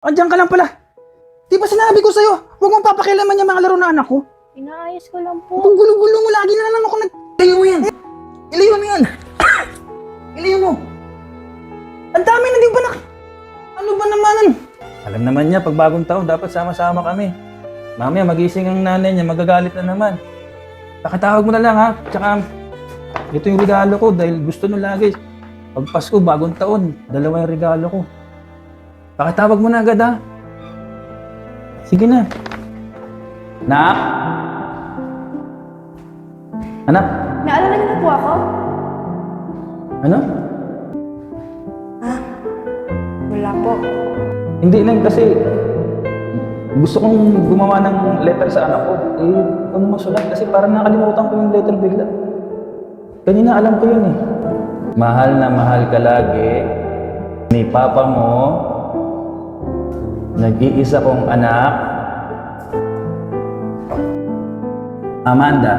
Andiyan ka lang pala. Di ba sinabi ko sa'yo, huwag mong papakialaman yung mga laro na anak ko? Inaayos ko lang po. Kung gulo-gulo mo, lagi na lang ako Ilayo mo yan! Ilayo mo yan! Ilayo mo! Ang dami na, di ba Ano ba naman? Alam naman niya, pag bagong taon, dapat sama-sama kami. Mamaya, magising ang nanay niya, magagalit na naman. Pakatawag mo na lang, ha? Tsaka, ito yung regalo ko dahil gusto nyo lagi. Pag Pasko, bagong taon, dalawa yung regalo ko. Pakatawag mo na agad, ha? Sige na. Nak? Anak? Naalala niyo na po ako? Ano? Wala po. Hindi lang kasi gusto kong gumawa ng letter sa anak ko. Eh, ano masulat? Kasi parang nakalimutan ko yung letter bigla. Kanina alam ko yun eh. Mahal na mahal ka lagi ni Papa mo, nag-iisa kong anak, Amanda.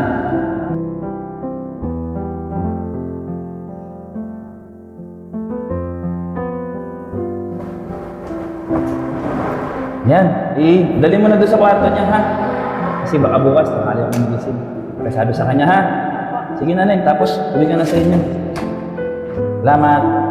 Yan, dali mo na doon sa kwarto niya, ha? Kasi baka bukas, nakali ako magising. Sabi sa kanya, ha? Sige nanay, tapos uwi ka na sa inyo. Salamat.